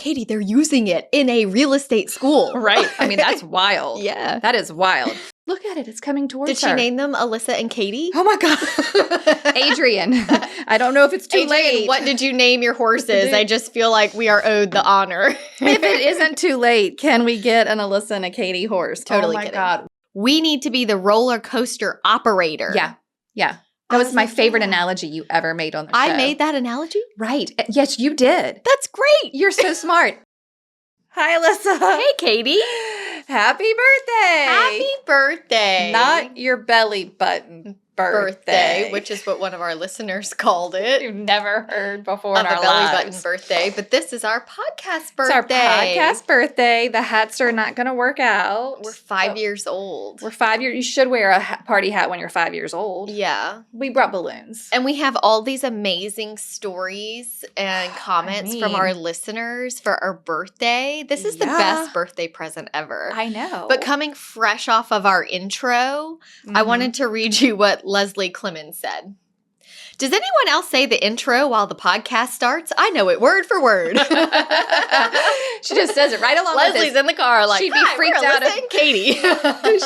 Katie, they're using it in a real estate school. Right. I mean, that's wild. Yeah. That is wild. Look at it. It's coming towards Did she name them Alissa and Katie? Oh, my God. Adrian. I don't know if it's too Adrian, late. what did you name your horses? I just feel like we are owed the honor. If it isn't too late, can we get an Alissa and a Katie horse? Totally Oh, my kidding. God. We need to be the roller coaster operator. Yeah. Yeah. That was my favorite analogy you ever made on the show. I made that analogy? Right. Yes, you did. That's great. You're so smart. Hi, Alissa. Hey, Katie. Happy birthday. Happy birthday. Not your belly button birthday. Which is what one of our listeners called it. You've never heard before in Of our a belly lives. button birthday. But this is our podcast birthday. It's our podcast birthday. The hats are not going to work out. We're 5 years old. We're 5 years. You should wear a party hat when you're 5 years old. Yeah. We brought balloons. And we have all these amazing stories and comments from our listeners for our birthday. This is the best birthday present ever. I know. But coming fresh off of our intro, I wanted to read you what Leslie Clemens said. Does anyone else say the intro while the podcast starts? I know it word for word. She just says it right along Leslie's with in the car like, she'd be freaked out Alissa and Katie.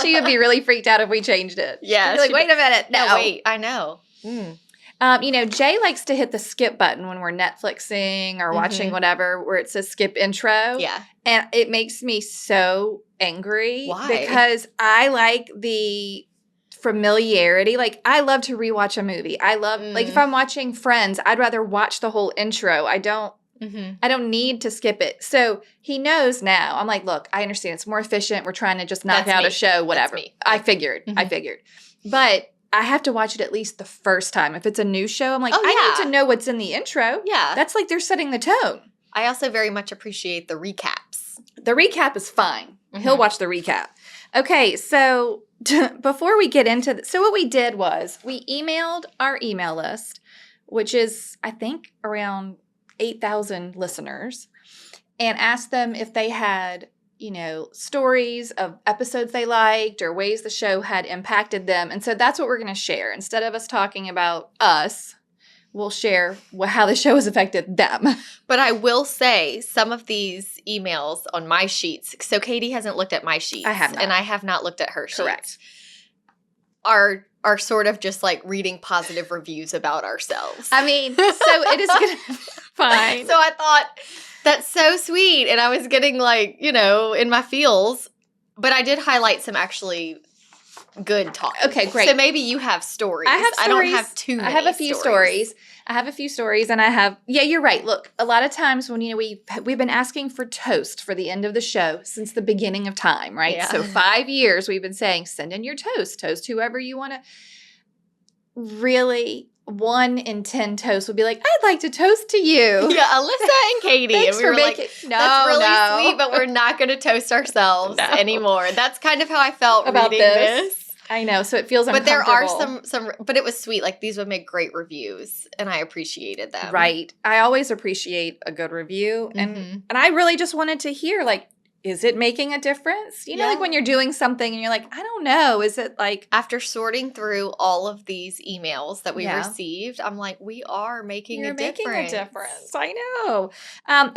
She would be really freaked out if we changed it. Yeah. She'd be like, wait a minute. No, wait. I know. Jay likes to hit the skip button when we're Netflixing or watching whatever where it says skip intro. Yeah. And it makes me so angry. Why? Because I like the familiarity. Like, I love to rewatch a movie. I love, like, if I'm watching Friends, I'd rather watch the whole intro. I don't need to skip it. So he knows now. I'm like, look, I understand. It's more efficient. We're trying to just knock out a show, whatever. That's me. I figured. But I have to watch it at least the first time. If it's a new show, I'm like, I need to know what's in the intro. Yeah. That's like they're setting the tone. I also very much appreciate the recaps. The recap is fine. He'll watch the recap. Okay, so before we get into this, so what we did was we emailed our email list, which is, I think, around 8,000 listeners, and asked them if they had, stories of episodes they liked or ways the show had impacted them. And so that's what we're going to share. Instead of us talking about us, we'll share how the show has affected them. But I will say some of these emails on my sheets, so Katie hasn't looked at my sheets. I have not. And I have not looked at her sheets. Correct. Are sort of just like reading positive reviews about ourselves. I mean, so it is going to be fine. So I thought, that's so sweet. And I was getting like, in my feels. But I did highlight some actually good talk. Okay, great. So maybe you have stories. I have stories. I don't have too many I have a few stories. And I have, you're right. Look, a lot of times when, we've been asking for toast for the end of the show since the beginning of time, right? Yeah. So 5 years we've been saying, send in your toast whoever you want to. Really, 1 in 10 toasts would be like, I'd like to toast to you. Yeah, Alissa and Katie. Thanks and we for were making, like, that's really sweet, but we're not going to toast ourselves anymore. That's kind of how I felt about reading this. I know, so it feels But uncomfortable. there are some, but it was sweet. Like, these would make great reviews, and I appreciated them. Right. I always appreciate a good review, and I really just wanted to hear, like, is it making a difference? Like when you're doing something and you're like, I don't know. Is it like... After sorting through all of these emails that we received, I'm like, we are making a difference. You're making a difference. I know.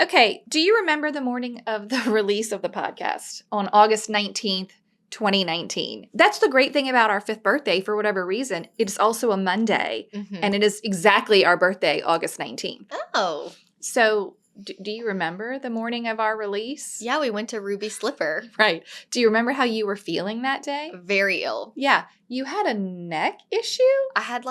Okay. Do you remember the morning of the release of the podcast on August 19th, 2019? That's the great thing about our 5th birthday. For whatever reason, it's also a Monday, and it is exactly our birthday, August 19th. Oh. So... Do you remember the morning of our release? Yeah, we went to Ruby Slipper. Right. Do you remember how you were feeling that day? Very ill. Yeah. You had a neck issue? I had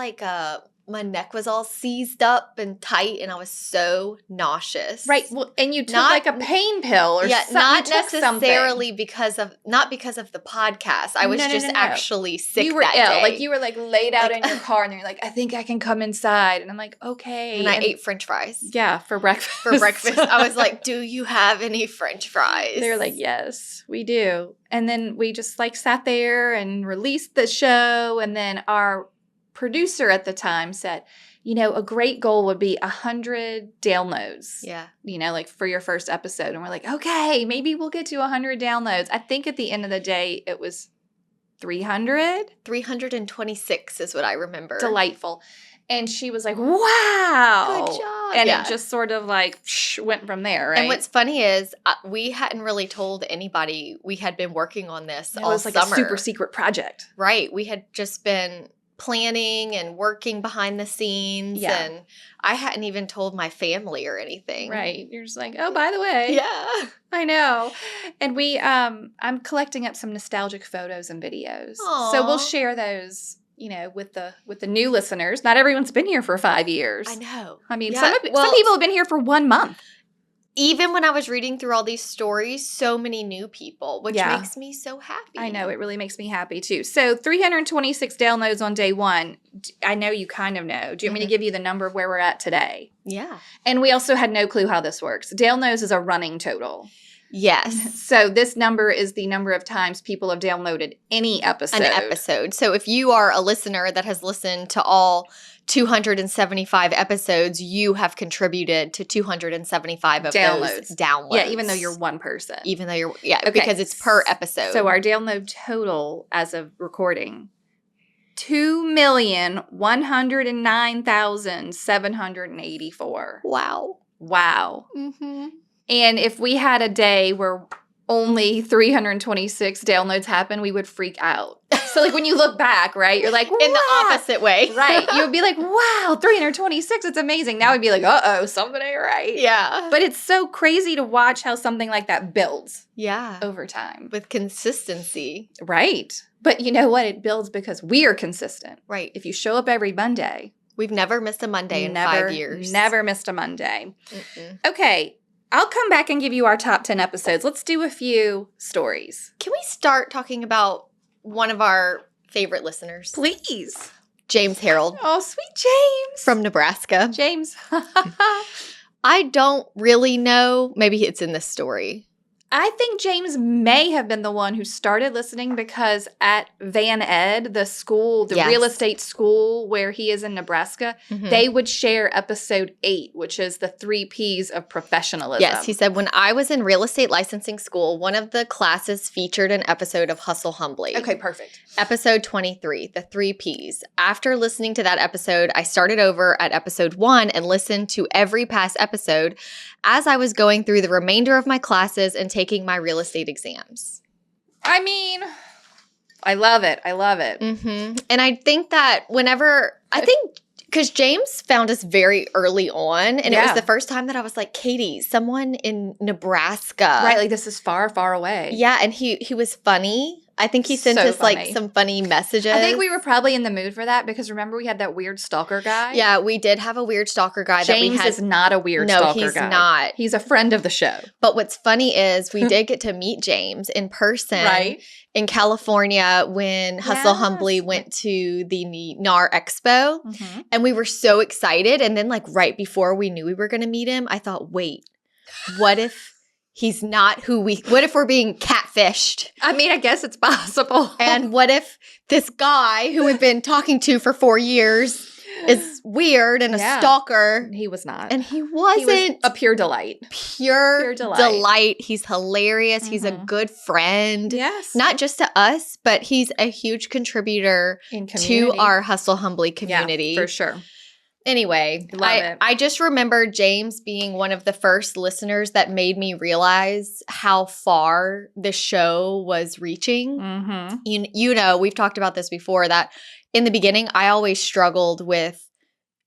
my neck was all seized up and tight, and I was so nauseous. Right. Well, and you took like a pain pill or something. Not necessarily because of the podcast. I was actually sick. You were that ill. day. Like you were like laid out in your car, and you're like, I think I can come inside. And I'm like, okay. And I ate French fries. Yeah, for breakfast. For breakfast. I was like, do you have any French fries? They were like, yes, we do. And then we just like sat there and released the show, and then our producer at the time said, a great goal would be 100 downloads. Yeah. Like for your first episode. And we're like, okay, maybe we'll get to 100 downloads. I think at the end of the day, it was 300. 326 is what I remember. Delightful. And she was like, wow. Good job. And it just sort of like went from there, right? And what's funny is we hadn't really told anybody we had been working on this all summer. It was like a super secret project. Right. We had just been planning and working behind the scenes. Yeah. And I hadn't even told my family or anything. Right. You're just like, oh, by the way. Yeah. I know. And I'm collecting up some nostalgic photos and videos. Aww. So we'll share those, with the new listeners. Not everyone's been here for 5 years. I know. I mean, some people have been here for 1 month. Even when I was reading through all these stories, so many new people, which makes me so happy. I know. It really makes me happy, too. So 326 downloads on day 1. I know you kind of know. Do you want me to give you the number of where we're at today? Yeah. And we also had no clue how this works. Dale knows is a running total. Yes. So this number is the number of times people have downloaded any episode. An episode. So if you are a listener that has listened to all 275 episodes, you have contributed to 275 of those downloads. Yeah, even though you're one person. Because it's per episode. So our download total as of recording, 2,109,784. Wow. Mm-hmm. And if we had a day where only 326 downloads happen, we would freak out. So like when you look back, right, you're like, wow. In the opposite way. Right. You would be like, wow, 326, it's amazing. Now we'd be like, uh-oh, something ain't right. Yeah. But it's so crazy to watch how something like that builds. Yeah. Over time. With consistency. Right. But you know what? It builds because we are consistent. Right. If you show up every Monday. We've never missed a Monday in 5 years. Never missed a Monday. Mm-mm. Okay. I'll come back and give you our top 10 episodes. Let's do a few stories. Can we start talking about one of our favorite listeners? Please. James Harold. Oh, sweet James. From Nebraska. James. I don't really know. Maybe it's in this story. I think James may have been the one who started listening because at Van Ed, the school, the real estate school where he is in Nebraska, they would share episode 8, which is the 3 Ps of professionalism. Yes, he said, when I was in real estate licensing school, one of the classes featured an episode of Hustle Humbly. Okay, perfect. Episode 23, the 3 Ps. After listening to that episode, I started over at episode 1 and listened to every past episode as I was going through the remainder of my classes and taking my real estate exams. I mean, I love it. I love it. Mm-hmm. And I think that because James found us very early on, and it was the first time that I was like, Katie, someone in Nebraska. Right, like this is far, far away. Yeah, and he was funny. I think he sent us like some funny messages. I think we were probably in the mood for that because remember we had that weird stalker guy? Yeah, we did have a weird stalker guy. James is not a weird stalker guy. No, he's not. He's a friend of the show. But what's funny is we did get to meet James in person in California when Hustle Humbly went to the NAR Expo. Mm-hmm. And we were so excited. And then like right before we knew we were going to meet him, I thought, wait, what if he's not what if we're being catfished? I mean, I guess it's possible. And what if this guy who we've been talking to for 4 years is weird and a stalker? He was not. And he wasn't. He was a pure delight. Pure delight. He's hilarious. Mm-hmm. He's a good friend. Yes. Not just to us, but he's a huge contributor to our Hustle Humbly community. Yeah, for sure. Anyway, I just remember James being one of the first listeners that made me realize how far the show was reaching. Mm-hmm. You know, we've talked about this before, that in the beginning, I always struggled with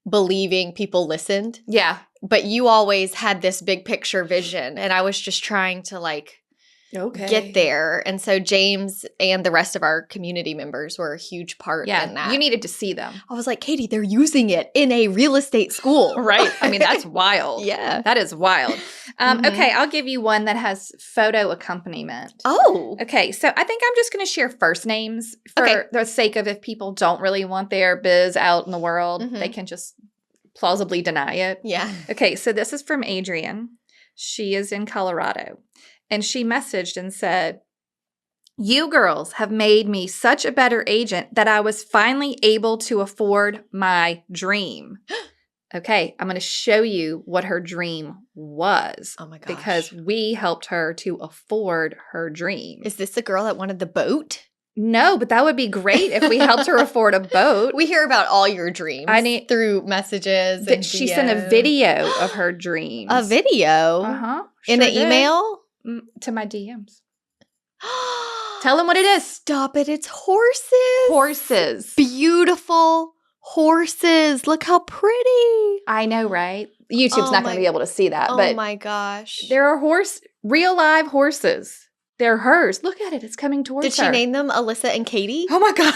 believing people listened. Yeah. But you always had this big picture vision, and I was just trying to get there. And so James and the rest of our community members were a huge part in that. You needed to see them. I was like, Katie, they're using it in a real estate school. Right. I mean, that's wild. Yeah. That is wild. Okay, I'll give you one that has photo accompaniment. Oh. Okay, so I think I'm just going to share first names for the sake of if people don't really want their biz out in the world, they can just plausibly deny it. Yeah. Okay, so this is from Adrian. She is in Colorado. And she messaged and said, "You girls have made me such a better agent that I was finally able to afford my dream." Okay, I'm going to show you what her dream was. Oh my gosh. Because we helped her to afford her dream. Is this the girl that wanted the boat? No, but that would be great if we helped her afford a boat. We hear about all your dreams through messages. And she sent a video of her dreams. A video? Uh-huh. In an email? To my DMs. Tell them what it is. Stop it. It's horses. Horses. Beautiful horses. Look how pretty. I know, right? YouTube's not going to be able to see that. Oh but my gosh. There are real live horses. They're hers. Look at it. It's coming towards her. Did she name them Alissa and Katie? Oh my God.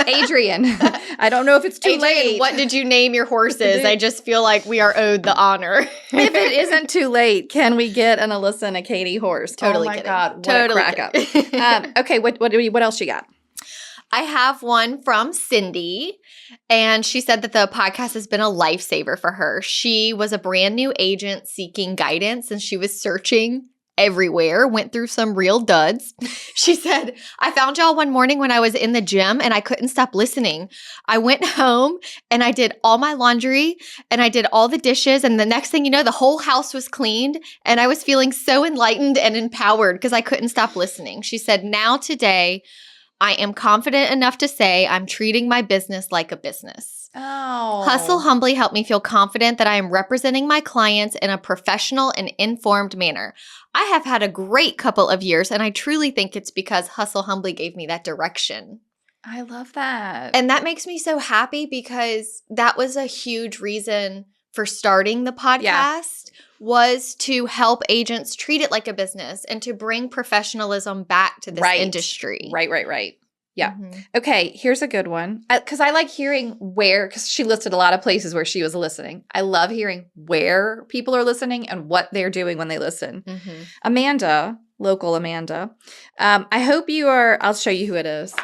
Adrian. I don't know if it's too late. What did you name your horses? I just feel like we are owed the honor. If it isn't too late, can we get an Alissa and a Katie horse? Totally kidding. Oh my God. What totally a crack up. Okay. What else you got? I have one from Cindy, and she said that the podcast has been a lifesaver for her. She was a brand new agent seeking guidance, and she was searching everywhere, went through some real duds. She said, I found y'all one morning when I was in the gym and I couldn't stop listening. I went home and I did all my laundry and I did all the dishes, and the next thing you know, the whole house was cleaned and I was feeling so enlightened and empowered because I couldn't stop listening. She said, now today, I am confident enough to say I'm treating my business like a business. Oh. Hustle Humbly helped me feel confident that I am representing my clients in a professional and informed manner. I have had a great couple of years, and I truly think it's because Hustle Humbly gave me that direction. I love that. And that makes me so happy because that was a huge reason for starting the podcast was to help agents treat it like a business and to bring professionalism back to this industry. Right. Yeah. Mm-hmm. Okay, here's a good one. Because I like hearing because she listed a lot of places where she was listening. I love hearing where people are listening and what they're doing when they listen. Mm-hmm. Amanda, local Amanda, I hope you are, I'll show you who it is.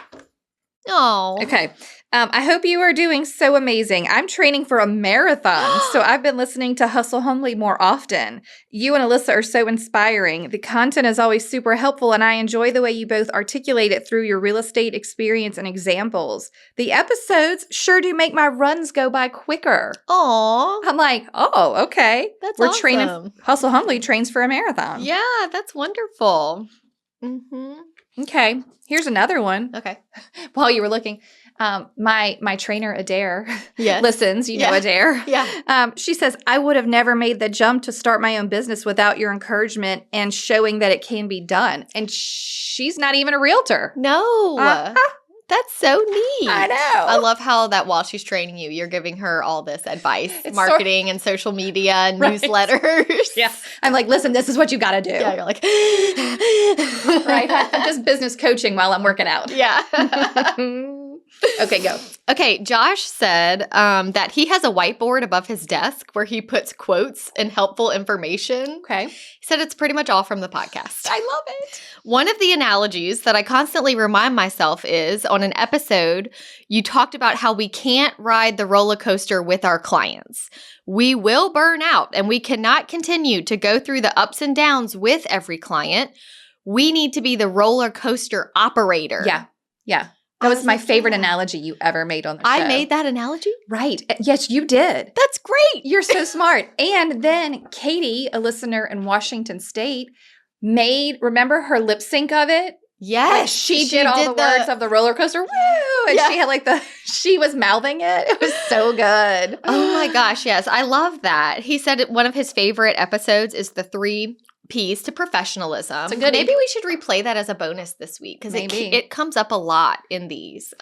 Oh. Okay. I hope you are doing so amazing. I'm training for a marathon, so I've been listening to Hustle Humbly more often. You and Alissa are so inspiring. The content is always super helpful, and I enjoy the way you both articulate it through your real estate experience and examples. The episodes sure do make my runs go by quicker. Aw. I'm like, oh, okay. We're awesome. Training. Hustle Humbly trains for a marathon. Yeah, that's wonderful. Mm-hmm. Okay. Here's another one. Okay. While you were looking, my trainer, Adair, yes. listens. You know Adair. Yeah. She says, I would have never made the jump to start my own business without your encouragement and showing that it can be done. And she's not even a realtor. No. That's so neat. I know. I love how that while she's training you, you're giving her all this advice, marketing and social media and newsletters. Yeah. I'm like, listen, this is what you got to do. Yeah, you're like. Right. I'm just business coaching while I'm working out. Yeah. Okay, go. Okay, Josh said that he has a whiteboard above his desk where he puts quotes and helpful information. Okay. He said it's pretty much all from the podcast. I love it. One of the analogies that I constantly remind myself is on an episode, you talked about how we can't ride the roller coaster with our clients. We will burn out and we cannot continue to go through the ups and downs with every client. We need to be the roller coaster operator. Yeah. That was my favorite analogy you ever made on the show. I made that analogy? Right. Yes, you did. That's great. You're so smart. And then Katie, a listener in Washington State, remember her lip sync of it? Yes. She did all the words of the roller coaster. Woo! And she had she was mouthing it. It was so good. Oh my gosh, yes. I love that. He said one of his favorite episodes is the 3 P's to professionalism. Maybe we should replay that as a bonus this week because it comes up a lot in these.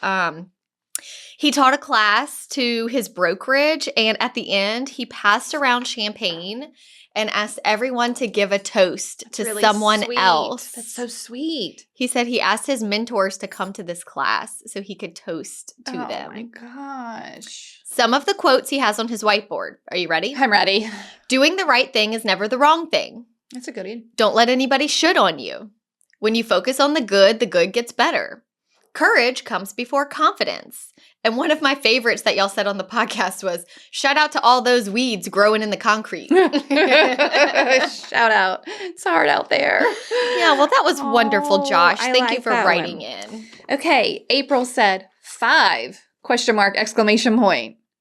He taught a class to his brokerage, and at the end, he passed around champagne and asked everyone to give a toast to really someone else. That's so sweet. He said he asked his mentors to come to this class so he could toast to them. Oh my gosh. Some of the quotes he has on his whiteboard. Are you ready? I'm ready. Doing the right thing is never the wrong thing. That's a good one. Don't let anybody should on you. When you focus on the good gets better. Courage comes before confidence. And one of my favorites that y'all said on the podcast was, shout out to all those weeds growing in the concrete. Shout out. It's hard out there. Yeah, well, that was wonderful, Josh. Thank you for writing in. Okay, April said 5 ?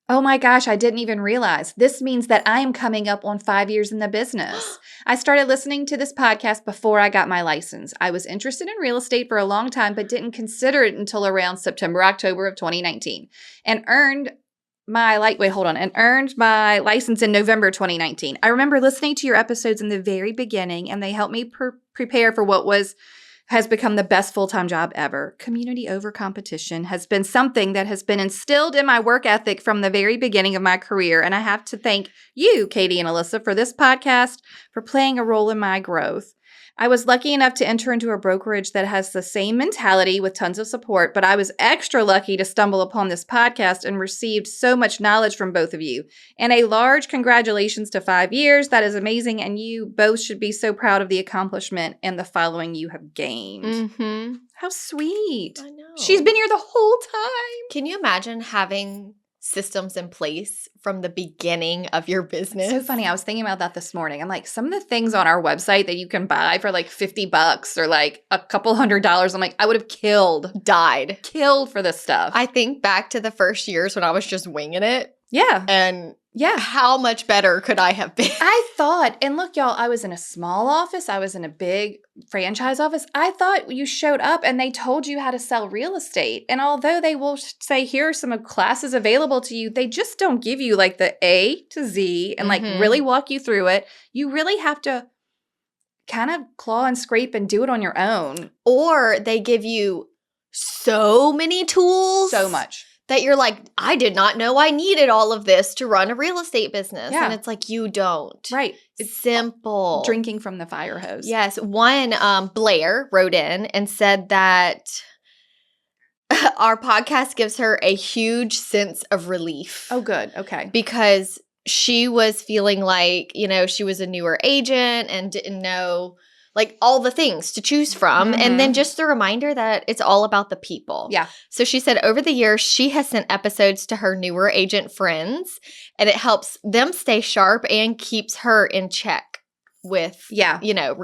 Oh my gosh, I didn't even realize. This means that I am coming up on 5 years in the business. I started listening to this podcast before I got my license. I was interested in real estate for a long time, but didn't consider it until around September, October of 2019 and earned my license in November 2019. I remember listening to your episodes in the very beginning, and they helped me prepare for what has become the best full-time job ever. Community over competition has been something that has been instilled in my work ethic from the very beginning of my career. And I have to thank you, Katie and Alissa, for this podcast, for playing a role in my growth. I was lucky enough to enter into a brokerage that has the same mentality with tons of support, but I was extra lucky to stumble upon this podcast and received so much knowledge from both of you. And a large congratulations to 5 years. That is amazing. And you both should be so proud of the accomplishment and the following you have gained. Mm-hmm. How sweet. I know. She's been here the whole time. Can you imagine having systems in place from the beginning of your business? So funny. I was thinking about that this morning. I'm like, some of the things on our website that you can buy for like $50 or like a couple $100s, I'm like, I would have killed for this stuff. I think back to the first years when I was just winging it. Yeah. And how much better could I have been? I thought, and look, y'all, I was in a small office. I was in a big franchise office. I thought you showed up and they told you how to sell real estate. And although they will say, here are some classes available to you, they just don't give you like the A to Z and like really walk you through it. You really have to kind of claw and scrape and do it on your own. Or they give you so many tools. So much. That you're like, I did not know I needed all of this to run a real estate business. Yeah. And it's like, you don't. Right. It's simple. Drinking from the fire hose. Yes. One, Blair wrote in and said that our podcast gives her a huge sense of relief. Oh, good. Okay. Because she was feeling like, she was a newer agent and didn't know like all the things to choose from. Mm-hmm. And then just the reminder that it's all about the people. Yeah. So she said over the years, she has sent episodes to her newer agent friends and it helps them stay sharp and keeps her in check with,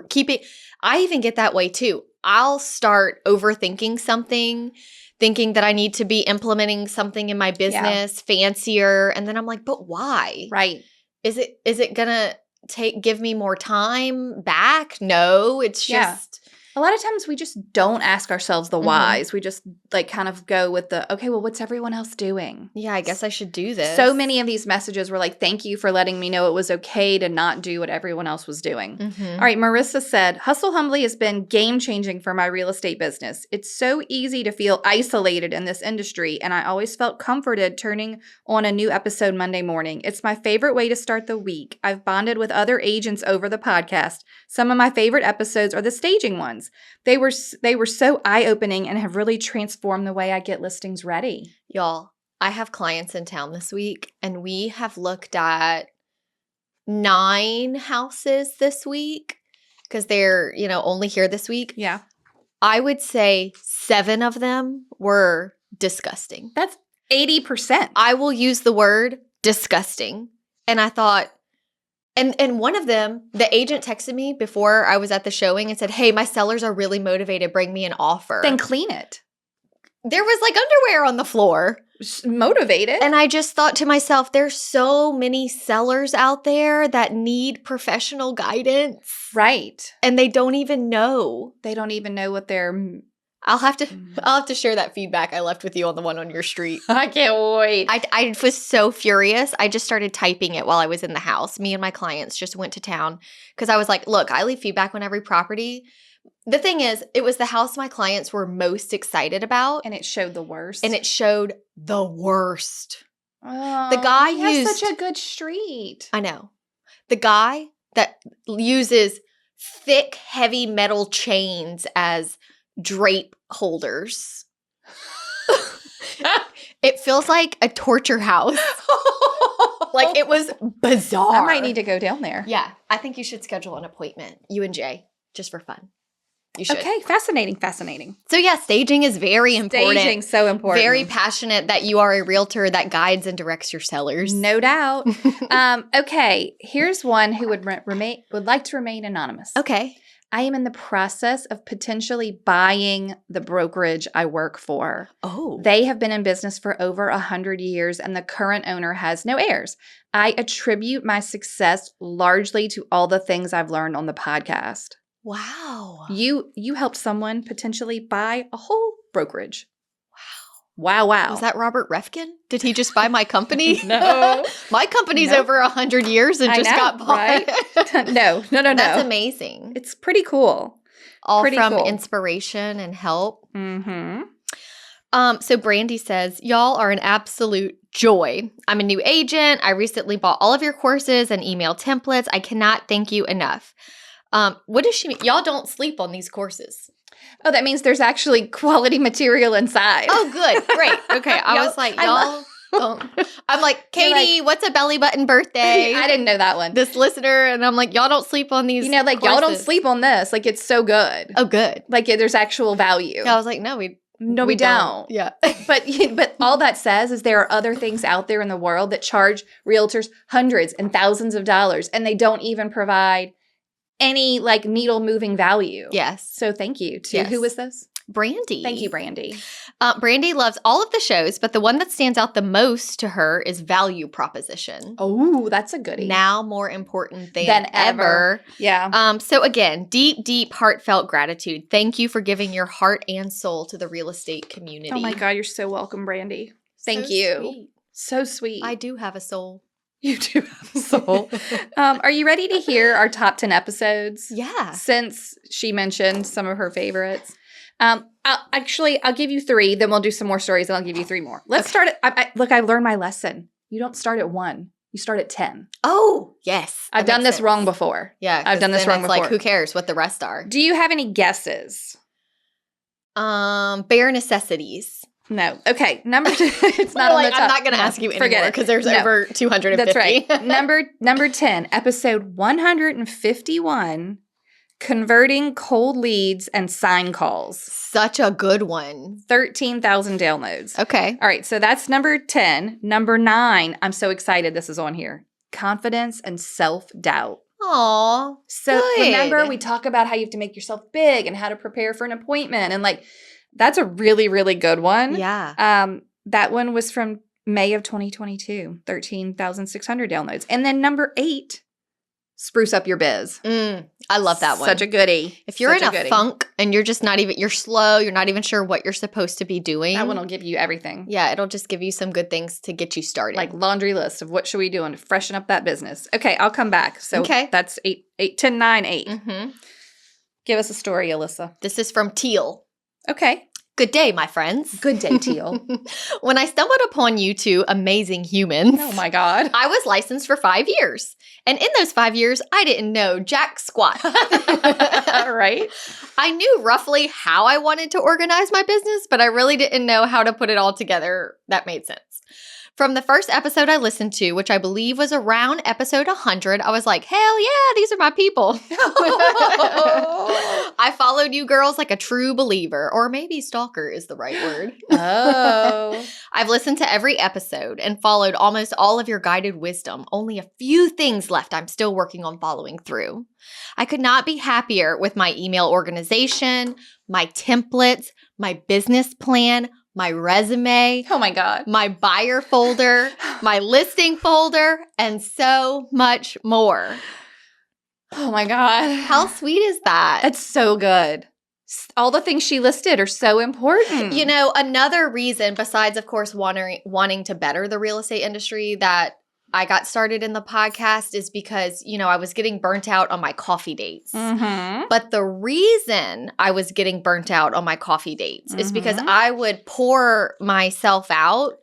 keeping. I even get that way too. I'll start overthinking something, thinking that I need to be implementing something in my business fancier. And then I'm like, but why? Right. Is it gonna give me more time back? No, it's just a lot of times we just don't ask ourselves the whys. We just like kind of go with the, okay, well, what's everyone else doing? Yeah, I guess I should do this. So many of these messages were like, thank you for letting me know it was okay to not do what everyone else was doing. Mm-hmm. All right, Marissa said, Hustle Humbly has been game-changing for my real estate business. It's so easy to feel isolated in this industry, and I always felt comforted turning on a new episode Monday morning. It's my favorite way to start the week. I've bonded with other agents over the podcast. Some of my favorite episodes are the staging ones. They were so eye-opening and have really transformed the way I get listings ready. Y'all, I have clients in town this week, and we have looked at 9 houses this week because they're, only here this week. Yeah. I would say 7 of them were disgusting. That's 80%. I will use the word disgusting. And I thought, and one of them, the agent texted me before I was at the showing and said, hey, my sellers are really motivated. Bring me an offer. Then clean it. There was like underwear on the floor. Motivated. And I just thought to myself, there's so many sellers out there that need professional guidance. Right. And they don't even know. They don't even know what they're... I'll have to share that feedback I left with you on the one on your street. I can't wait. I was so furious. I just started typing it while I was in the house. Me and my clients just went to town because I was like, look, I leave feedback on every property. The thing is, it was the house my clients were most excited about. And it showed the worst. And it showed the worst. Oh, the guy has such a good street. I know. The guy that uses thick, heavy metal chains as drape holders. It feels like a torture house. Like it was bizarre. I might need to go down there. Yeah. I think you should schedule an appointment, you and Jay, just for fun. You should. Okay, fascinating. So yeah, staging is very important. Staging, so important. Very passionate that you are a realtor that guides and directs your sellers. No doubt. Okay, here's one who would like to remain anonymous. Okay. I am in the process of potentially buying the brokerage I work for. Oh. They have been in business for over 100 years and the current owner has no heirs. I attribute my success largely to all the things I've learned on the podcast. Wow. You helped someone potentially buy a whole brokerage. Wow. Was that Robert Refkin? Did he just buy my company? No. My company's over 100 years and just got bought. Right? No. That's amazing. It's pretty cool. All from inspiration and help. Mm-hmm. So Brandy says, y'all are an absolute joy. I'm a new agent. I recently bought all of your courses and email templates. I cannot thank you enough. What does she mean? Y'all don't sleep on these courses. Oh, that means there's actually quality material inside. Oh, good. Great. Okay. I was like, y'all don't. I'm like, Katie, what's a belly button birthday? I didn't know that one. This listener. And I'm like, y'all don't sleep on these y'all don't sleep on this. Like, it's so good. Oh, good. Like, there's actual value. Yeah, I was like, no, we don't. Yeah. But all that says is there are other things out there in the world that charge realtors hundreds and thousands of dollars, and they don't even provide any like needle moving value. Yes. So thank you to who was this? Brandy. Thank you, Brandy. Brandy loves all of the shows, but the one that stands out the most to her is value proposition. Oh, that's a goodie. Now more important than ever. Yeah. So again, deep, heartfelt gratitude. Thank you for giving your heart and soul to the real estate community. Oh my God, you're so welcome, Brandy. Thank you. Sweet. So sweet. I do have a soul. You do have a soul. Are you ready to hear our top 10 episodes? Yeah. Since she mentioned some of her favorites. I'll give you 3, then we'll do some more stories, and I'll give you 3 more. Let's start at, look, I learned my lesson. You don't start at 1. You start at 10. Oh, yes. I've done this wrong before. Yeah. I've done this wrong before. Like, who cares what the rest are? Do you have any guesses? Bare necessities. No. Okay. Number 2. It's not on the top. I'm not going to ask you anymore because there's over 250. That's right. Number 10, episode 151, converting cold leads and sign calls. Such a good one. 13,000 downloads. Okay. All right. So that's number 10. Number 9, I'm so excited this is on here. Confidence and self-doubt. Aw. So remember, we talk about how you have to make yourself big and how to prepare for an appointment. And like, that's a really, really good one. Yeah. That one was from May of 2022, 13,600 downloads. And then number 8, Spruce Up Your Biz. I love that one. Such a goodie. If you're in a funk and you're just you're slow, you're not even sure what you're supposed to be doing. That one will give you everything. Yeah, it'll just give you some good things to get you started. Like laundry list of what should we do to freshen up that business. Okay, I'll come back. So that's 8, 10, 9, 8. Mm-hmm. Give us a story, Alissa. This is from Teal. Okay. Good day, my friends. Good day, Teal. When I stumbled upon you two amazing humans. Oh my God. I was licensed for 5 years. And in those 5 years, I didn't know jack squat. Right? I knew roughly how I wanted to organize my business, but I really didn't know how to put it all together that made sense. From the first episode I listened to, which I believe was around episode 100, I was like, hell yeah, these are my people. I followed you girls like a true believer, or maybe stalker is the right word. Oh. I've listened to every episode and followed almost all of your guided wisdom. Only a few things left I'm still working on following through. I could not be happier with my email organization, my templates, my business plan, my resume, oh my God, my buyer folder, my listing folder, and so much more. Oh my God. How sweet is that? That's so good. All the things she listed are so important. You know, another reason besides, of course, wanting to better the real estate industry that I got started in the podcast is because, you know, I was getting burnt out on my coffee dates. Mm-hmm. But the reason I was getting burnt out on my coffee dates is because I would pour myself out,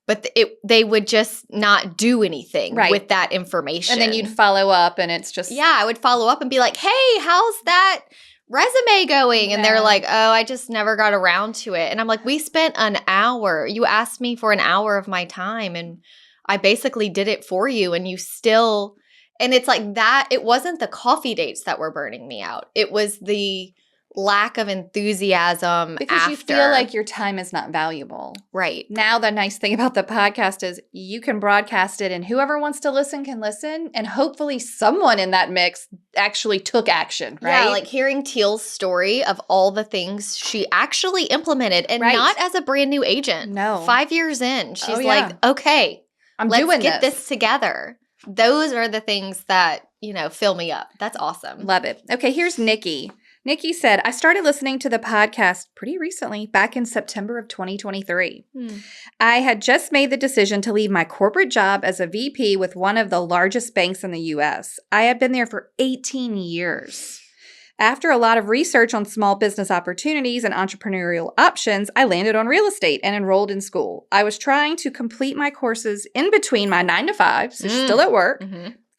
but they would just not do anything with that information. And then you'd follow up and it's just... Yeah, I would follow up and be like, hey, how's that resume going? And they're like, oh, I just never got around to it. And I'm like, we spent an hour. You asked me for an hour of my time and I basically did it for you and you still, and it's like that, it wasn't the coffee dates that were burning me out. It was the lack of enthusiasm because you feel like your time is not valuable. Right. Now, the nice thing about the podcast is you can broadcast it and whoever wants to listen can listen. And hopefully someone in that mix actually took action, right? Yeah, like hearing Teal's story of all the things she actually implemented and not as a brand new agent. No. 5 years in, she's like, okay, let's get this together. Those are the things that, fill me up. That's awesome. Love it. Okay, here's Nikki. Nikki said, I started listening to the podcast pretty recently, back in September of 2023. I had just made the decision to leave my corporate job as a VP with one of the largest banks in the U.S. I had been there for 18 years. After a lot of research on small business opportunities and entrepreneurial options, I landed on real estate and enrolled in school. I was trying to complete my courses in between my 9 to 5, so still at work,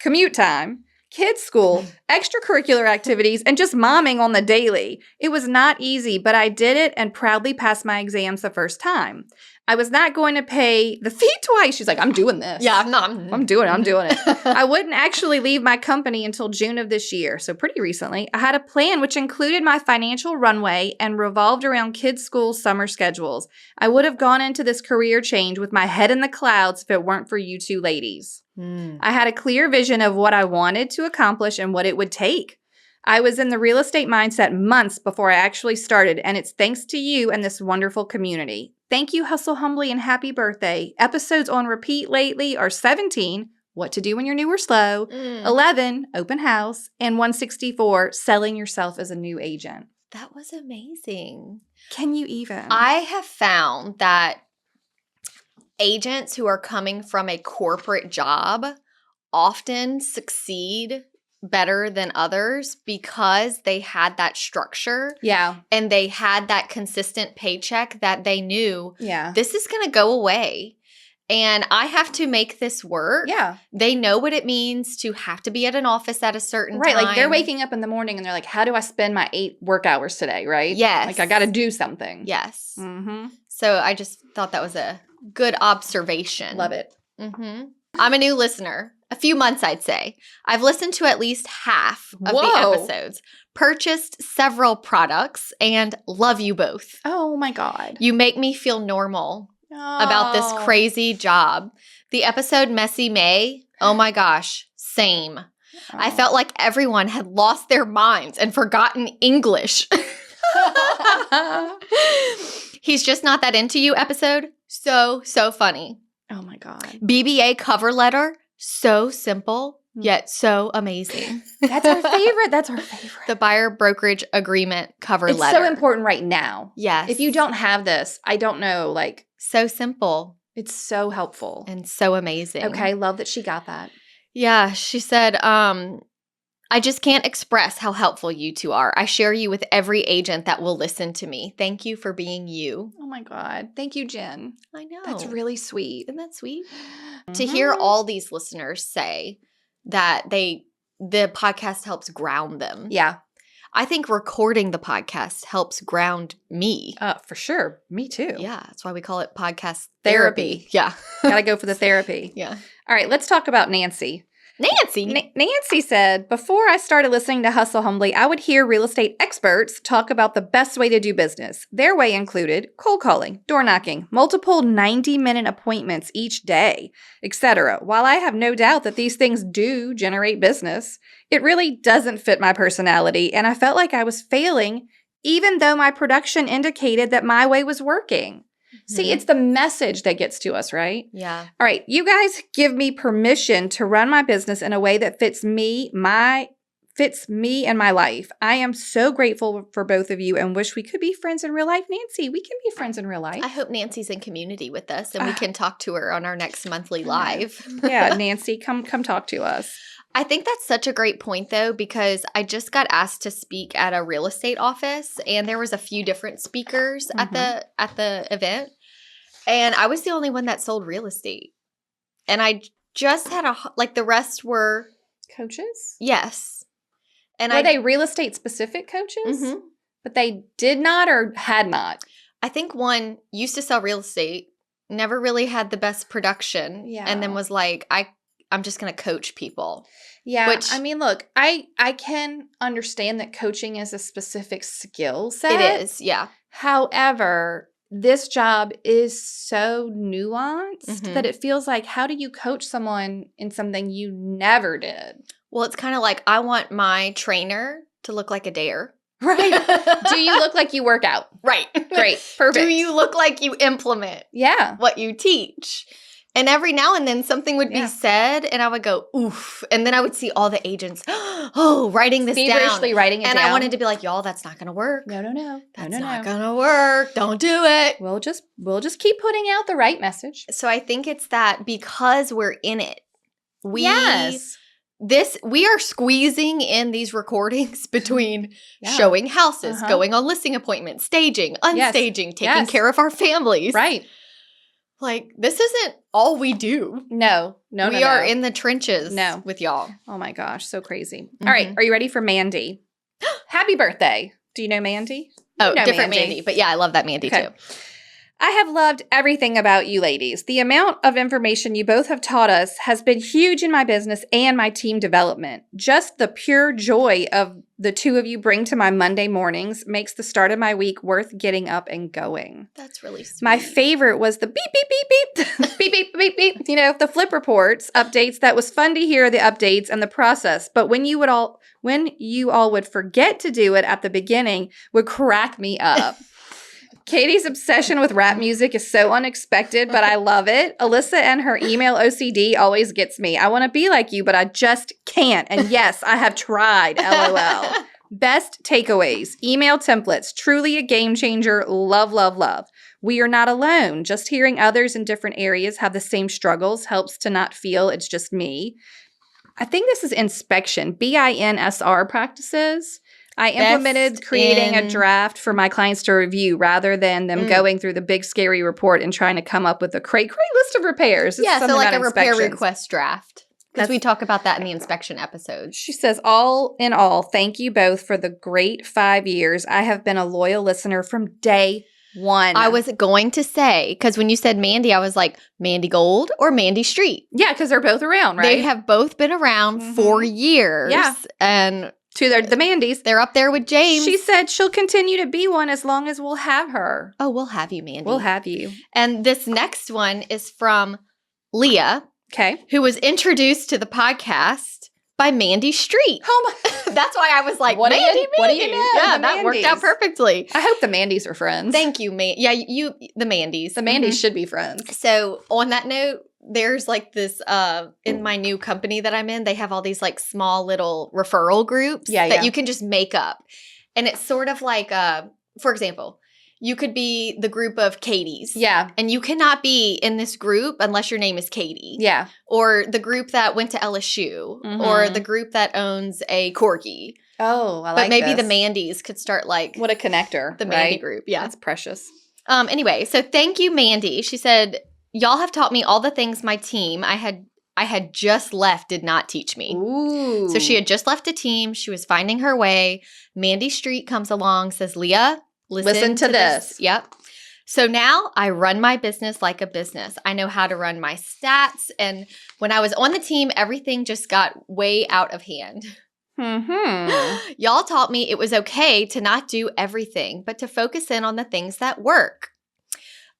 commute time, kids' school, extracurricular activities, and just momming on the daily. It was not easy, but I did it and proudly passed my exams the first time. I was not going to pay the fee twice. She's like, I'm doing this. Yeah, I'm doing it. I wouldn't actually leave my company until June of this year, so pretty recently. I had a plan which included my financial runway and revolved around kids' school summer schedules. I would have gone into this career change with my head in the clouds if it weren't for you two ladies. I had a clear vision of what I wanted to accomplish and what it would take. I was in the real estate mindset months before I actually started, and it's thanks to you and this wonderful community. Thank you, Hustle Humbly, and happy birthday. Episodes on repeat lately are 17, What to Do When You're New or Slow, 11, Open House, and 164, Selling Yourself as a New Agent. That was amazing. Can you even? I have found that agents who are coming from a corporate job often succeed better than others because they had that structure. Yeah. And they had that consistent paycheck that they knew, this is going to go away. And I have to make this work. Yeah. They know what it means to have to be at an office at a certain time. Right. Like they're waking up in the morning and they're like, how do I spend my 8 work hours today? Right. Yes. Like I got to do something. Yes. So I just thought that was a good observation. Love it. I'm a new listener. A few months, I'd say. I've listened to at least half of the episodes, purchased several products, and love you both. Oh, my God. You make me feel normal about this crazy job. The episode Messy May, oh my gosh, same. I felt like everyone had lost their minds and forgotten English. He's Just Not That Into You episode, so funny. Oh, my God. BBA cover letter. So simple, yet so amazing. That's our favorite. That's our favorite. The buyer brokerage agreement cover letter. It's so important right now. Yes. If you don't have this, I don't know, like. So simple. It's so helpful. And so amazing. Okay, love that she got that. Yeah, she said, I just can't express how helpful you two are. I share you with every agent that will listen to me. Thank you for being you. Oh my God. Thank you, Jen. I know. That's really sweet. Isn't that sweet? To hear all these listeners say that the podcast helps ground them. Yeah. I think recording the podcast helps ground me. For sure. Me too. Yeah. That's why we call it podcast therapy. Yeah. Gotta go for the therapy. Yeah. All right. Let's talk about Nancy. Nancy said, before I started listening to Hustle Humbly, I would hear real estate experts talk about the best way to do business. Their way included cold calling, door knocking, multiple 90-minute appointments each day, etc. While I have no doubt that these things do generate business, it really doesn't fit my personality, and I felt like I was failing even though my production indicated that my way was working. See, it's the message that gets to us, right? Yeah. All right. You guys give me permission to run my business in a way that fits me and my life. I am so grateful for both of you and wish we could be friends in real life. Nancy, we can be friends in real life. I hope Nancy's in community with us and we can talk to her on our next monthly live. Yeah, Nancy, come talk to us. I think that's such a great point, though, because I just got asked to speak at a real estate office, and there was a few different speakers at the event, and I was the only one that sold real estate. And I just had the rest were coaches. Yes, and were they real estate specific coaches? But they did not or had not. I think one used to sell real estate, never really had the best production, and then was like, I'm just going to coach people. Yeah. Which, I mean, look, I can understand that coaching is a specific skill set. It is, yeah. However, this job is so nuanced that it feels like, how do you coach someone in something you never did? Well, it's kind of like, I want my trainer to look like a dare. Right. Do you look like you work out? Right. Great. Perfect. Do you look like you implement what you teach? And every now and then something would be said and I would go, oof. And then I would see all the agents, writing this down. Feverishly writing it down. And I wanted to be like, y'all, that's not going to work. No. That's not going to work. Don't do it. We'll just keep putting out the right message. So I think it's that because we're in it, we are squeezing in these recordings between showing houses, going on listing appointments, staging, unstaging, taking care of our families. Right. Like, this isn't all we do. No. We are in the trenches with y'all. Oh my gosh, so crazy. All right, are you ready for Mandy? Happy birthday. Do you know Mandy? Oh, different Mandy. But yeah, I love that Mandy too. I have loved everything about you ladies. The amount of information you both have taught us has been huge in my business and my team development. Just the pure joy of the two of you bring to my Monday mornings makes the start of my week worth getting up and going. That's really sweet. My favorite was the beep, beep, beep, beep, beep, beep, beep, beep. You know, the flip reports, updates. That was fun to hear the updates and the process. But when you all would forget to do it at the beginning would crack me up. Katie's obsession with rap music is so unexpected, but I love it. Alissa and her email OCD always gets me. I want to be like you, but I just can't. And yes, I have tried, LOL. Best takeaways. Email templates. Truly a game changer. Love, love, love. We are not alone. Just hearing others in different areas have the same struggles helps to not feel it's just me. I think this is inspection. BINSR practices. I implemented creating a draft for my clients to review rather than them going through the big scary report and trying to come up with a cray list of repairs. So like a repair request draft. Because we talk about that in the inspection episode. She says, all in all, thank you both for the great 5 years. I have been a loyal listener from day one. I was going to say, because when you said Mandy, I was like, Mandy Gold or Mandy Street? Yeah, because they're both around, right? They have both been around for years. Yeah. And to the Mandys. They're up there with James. She said she'll continue to be one as long as we'll have her. Oh, we'll have you, Mandy. We'll have you. And this next one is from Leah. Okay. Who was introduced to the podcast by Mandy Street. Oh my. That's why I was like, what Mandy. Do you know? Yeah, that worked out perfectly. I hope the Mandys are friends. Thank you, Yeah, the Mandys. The Mandys should be friends. So on that note, there's like this, in my new company that I'm in, they have all these like small little referral groups that you can just make up. And it's sort of like, for example, you could be the group of Katies. Yeah. And you cannot be in this group unless your name is Katie. Yeah. Or the group that went to LSU. Or the group that owns a Corgi. Oh, I like But maybe this. the Mandys could start like. What a connector. The Mandy group. Yeah. That's precious. Anyway, so thank you, Mandy. She said, y'all have taught me all the things my team I had just left did not teach me. Ooh. So she had just left a team. She was finding her way. Mandy Street comes along, says, Leah, listen to this. Yep. So now I run my business like a business. I know how to run my stats. And when I was on the team, everything just got way out of hand. Y'all taught me it was okay to not do everything, but to focus in on the things that work.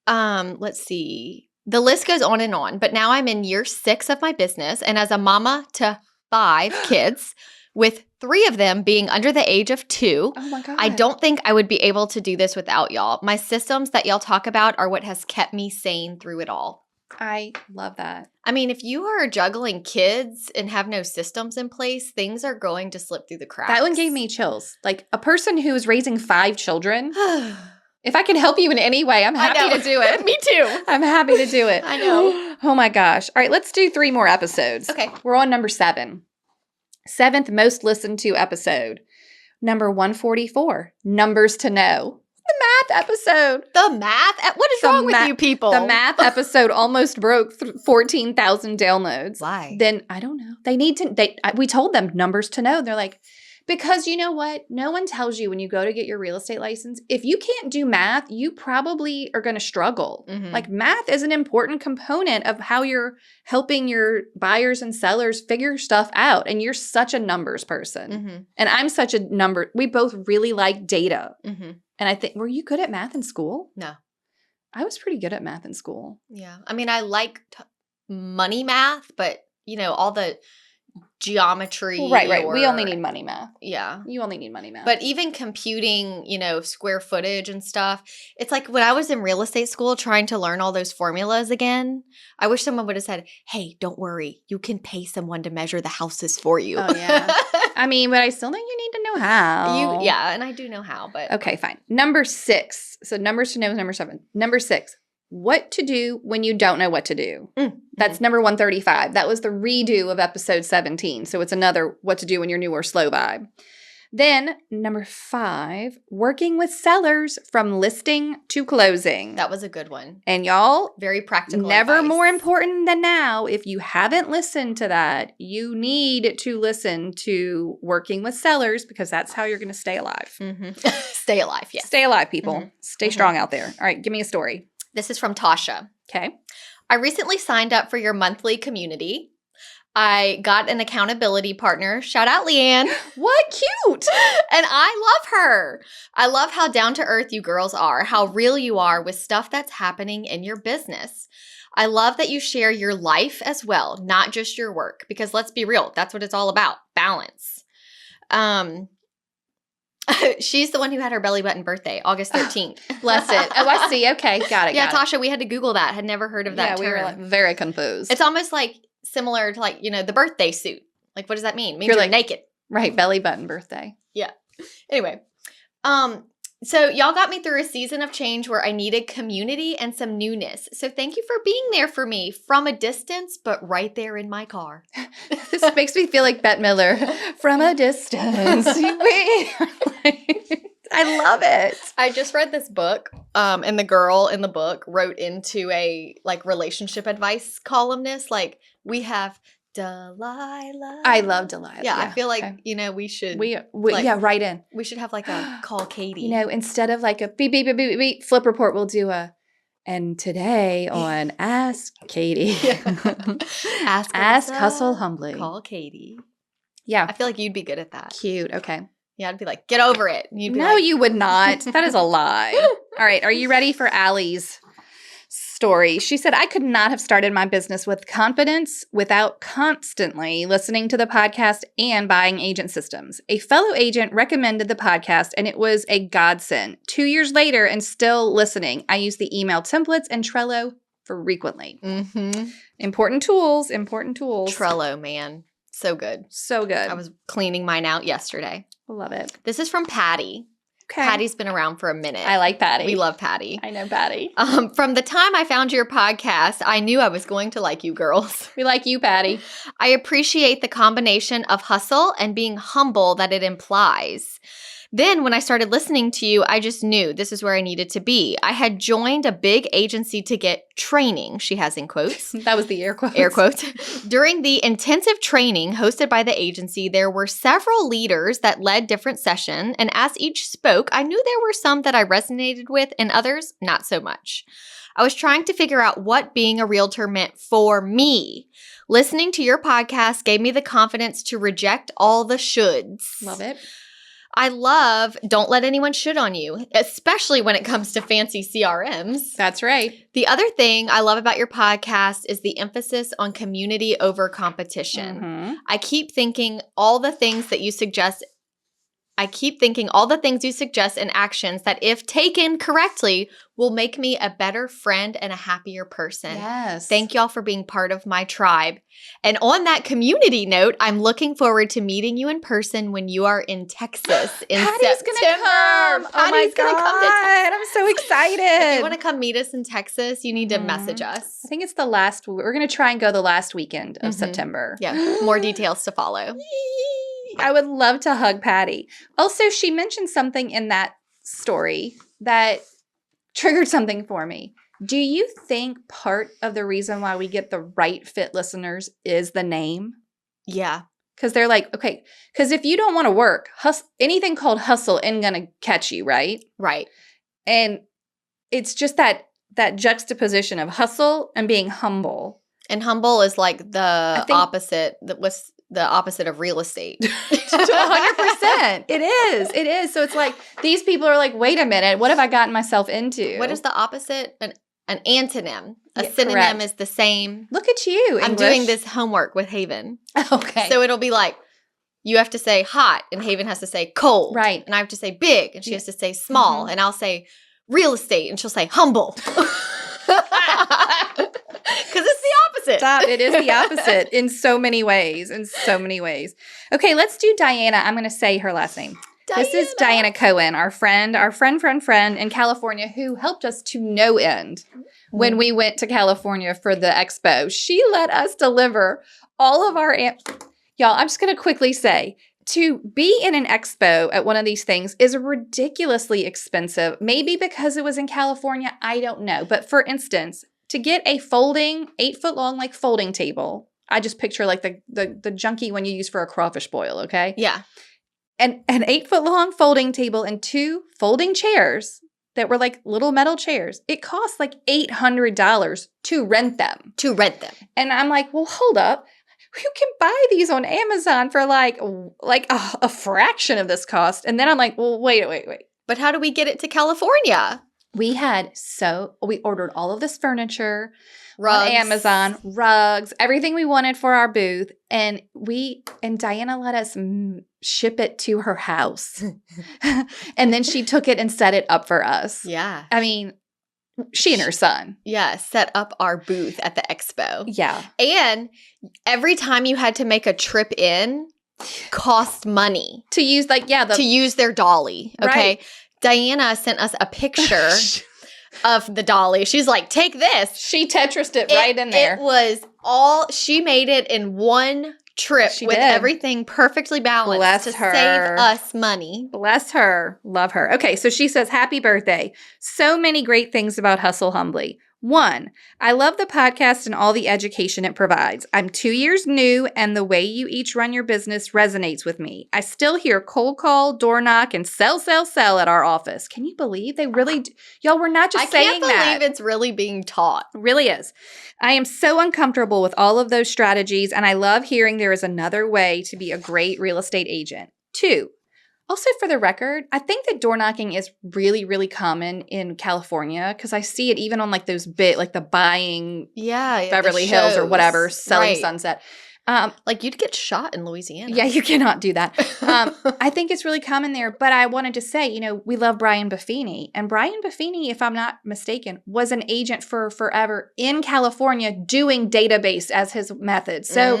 Let's see. The list goes on, but now I'm in year 6 of my business. And as a mama to 5 kids, with 3 of them being under the age of 2, oh my God. I don't think I would be able to do this without y'all. My systems that y'all talk about are what has kept me sane through it all. I love that. I mean, if you are juggling kids and have no systems in place, things are going to slip through the cracks. That one gave me chills. Like a person who is raising 5 children. If I can help you in any way, I'm happy to do it. Me too. I'm happy to do it. I know. Oh my gosh. All right, let's do 3 more episodes. Okay. We're on number 7. 7th most listened to episode. Number 144, numbers to know. The math episode. The math? What is wrong with you people? The math episode almost broke 14,000 downloads. Why? Then, I don't know. We told them numbers to know. They're like, Because you know what? No one tells you when you go to get your real estate license, if you can't do math, you probably are going to struggle. Like math is an important component of how you're helping your buyers and sellers figure stuff out. And you're such a numbers person. And I'm such a number. We both really like data. And I think, were you good at math in school? No. I was pretty good at math in school. Yeah. I mean, I like money math, but all the geometry. Right. We only need money math. Yeah. You only need money math. But even computing, square footage and stuff, it's like when I was in real estate school trying to learn all those formulas again, I wish someone would have said, hey, don't worry. You can pay someone to measure the houses for you. Oh, yeah. I mean, but I still think you need to know how. Yeah, and I do know how, but. Okay, fine. Number 6. So numbers to know is number 7. Number 6. What to do when you don't know what to do. That's number 135. That was the redo of episode 17. So it's another what to do when you're new or slow vibe. Then number 5, working with sellers from listing to closing. That was a good one. And y'all, very practical never advice. More important than now. If you haven't listened to that, you need to listen to working with sellers because that's how you're going to stay alive. Stay alive, yes. Stay alive, people. Stay strong out there. All right, give me a story. This is from Tasha. Okay. I recently signed up for your monthly community. I got an accountability partner. Shout out, Leanne. What? Cute. And I love her. I love how down to earth you girls are, how real you are with stuff that's happening in your business. I love that you share your life as well, not just your work, because let's be real, that's what it's all about, balance. She's the one who had her belly button birthday, August 13th. Bless it. Oh, I see. Okay, got it. Yeah, Tasha, we had to Google that. Had never heard of that term. We were very confused. It's almost like similar to the birthday suit. Like, what does that mean? It means you're naked. Right, belly button birthday. Yeah. Anyway, so y'all got me through a season of change where I needed community and some newness. So thank you for being there for me from a distance, but right there in my car. This makes me feel like Bette Miller. From a distance. I love it. I just read this book, and the girl in the book wrote into a relationship advice columnist, we have Delilah. I love Delilah. Yeah, I feel like, we should. Right in. We should have a call Katie. Instead of a beep, beep, beep, beep, beep, flip report, we'll do and today on Ask Katie. Ask Hustle Humbly. Call Katie. Yeah. I feel like you'd be good at that. Cute. Okay. Yeah, I'd be like, get over it. And you'd be no, you would not. That is a lie. All right. Are you ready for Allie's story? She said, I could not have started my business with confidence without constantly listening to the podcast and buying agent systems. A fellow agent recommended the podcast and it was a godsend. 2 years later and still listening. I use the email templates and Trello frequently. Important tools. Trello, man. So good. So good. I was cleaning mine out yesterday. Love it. This is from Patty. Okay. Patty's been around for a minute. I like Patty. We love Patty. I know Patty. From the time I found your podcast, I knew I was going to like you girls. We like you, Patty. I appreciate the combination of hustle and being humble that it implies. Then when I started listening to you, I just knew this is where I needed to be. I had joined a big agency to get training, she has in quotes. That was the air quotes. Air quotes. During the intensive training hosted by the agency, there were several leaders that led different sessions, and as each spoke, I knew there were some that I resonated with and others not so much. I was trying to figure out what being a realtor meant for me. Listening to your podcast gave me the confidence to reject all the shoulds. Love it. I love don't let anyone shit on you, especially when it comes to fancy CRMs. That's right. The other thing I love about your podcast is the emphasis on community over competition. I keep thinking all the things you suggest and actions that if taken correctly will make me a better friend and a happier person. Yes. Thank y'all for being part of my tribe. And on that community note, I'm looking forward to meeting you in person when you are in Texas in Patty's September. Gonna come. Patty's gonna come to Texas. I'm so excited. If you want to come meet us in Texas, you need to message us. I think it's we're going to try and go the last weekend of September. Yeah. More details to follow. I would love to hug Patty. Also, she mentioned something in that story that triggered something for me. Do you think part of the reason why we get the right fit listeners is the name? Yeah. Because they're like, okay, because if you don't want to work, anything called hustle isn't going to catch you, right? Right. And it's just that juxtaposition of hustle and being humble. And humble is like the opposite. That was the opposite of real estate. 100%. It is. So it's like these people are like, wait a minute, what have I gotten myself into? What is the opposite? An antonym. A synonym correct. is the same. Look at you, English. I'm doing this homework with Haven. Okay. So it'll be like, you have to say hot, and Haven has to say cold. Right. And I have to say big, and she has to say small. And I'll say real estate, and she'll say humble. Because it's the opposite. Stop. It is the opposite in so many ways. Okay, let's do Diana. I'm going to say her last name. Diana. This is Diana Cohen, our friend in California who helped us to no end when we went to California for the expo. She let us deliver all of our y'all, I'm just going to quickly say, to be in an expo at one of these things is ridiculously expensive. Maybe because it was in California, I don't know. But for instance, to get a folding 8-foot-long like folding table, I just picture like the junky one you use for a crawfish boil, okay? Yeah. And an 8-foot-long folding table and 2 folding chairs that were like little metal chairs. It cost like $800 to rent them. And I'm like, well, hold up. You can buy these on Amazon for like a fraction of this cost. And then I'm like, well, wait. But how do we get it to California? We ordered all of this furniture Rugs. on Amazon, rugs, everything we wanted for our booth. And Diana let us ship it to her house. And then she took it and set it up for us. Yeah. I mean, she and her son. Yeah, set up our booth at the expo. Yeah. And every time you had to make a trip in, cost money. To use to use their dolly. Okay. Right. Diana sent us a picture of the dolly. She's like, take this. She Tetrised it right in there. It was she made it in one trip with everything perfectly balanced to save us money. Bless her. Love her. Okay, so she says, happy birthday. So many great things about Hustle Humbly. 1, I love the podcast and all the education it provides. I'm 2 years new, and the way you each run your business resonates with me. I still hear cold call, door knock, and sell at our office. Can you believe they really do? Y'all, we're not just saying that. I can't believe it's really being taught. It really is. I am so uncomfortable with all of those strategies, and I love hearing there is another way to be a great real estate agent. 2, also, for the record, I think that door knocking is really, really common in California because I see it even on like those like the buying Beverly Hills or whatever, selling Sunset. Like you'd get shot in Louisiana. Yeah, you cannot do that. I think it's really common there. But I wanted to say, we love Brian Buffini. And Brian Buffini, if I'm not mistaken, was an agent for forever in California doing database as his method. So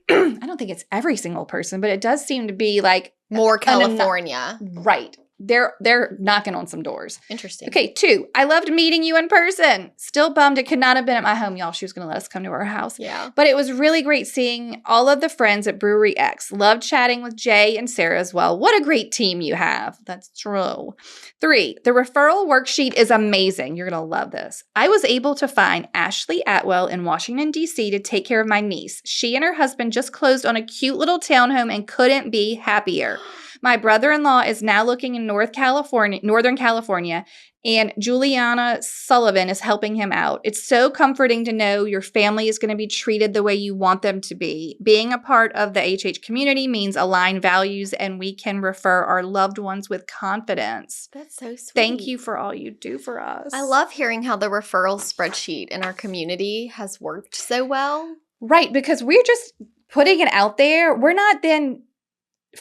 I don't think it's every single person, but it does seem to be like more California. Right. They're knocking on some doors. Interesting. Okay, 2, I loved meeting you in person. Still bummed it could not have been at my home, y'all. She was going to let us come to our house. Yeah. But it was really great seeing all of the friends at Brewery X. Loved chatting with Jay and Sarah as well. What a great team you have. That's true. 3, the referral worksheet is amazing. You're going to love this. I was able to find Ashley Atwell in Washington, D.C. to take care of my niece. She and her husband just closed on a cute little townhome and couldn't be happier. My brother-in-law is now looking in Northern California, and Juliana Sullivan is helping him out. It's so comforting to know your family is going to be treated the way you want them to be. Being a part of the HH community means aligned values, and we can refer our loved ones with confidence. That's so sweet. Thank you for all you do for us. I love hearing how the referral spreadsheet in our community has worked so well. Right, because we're just putting it out there. We're not then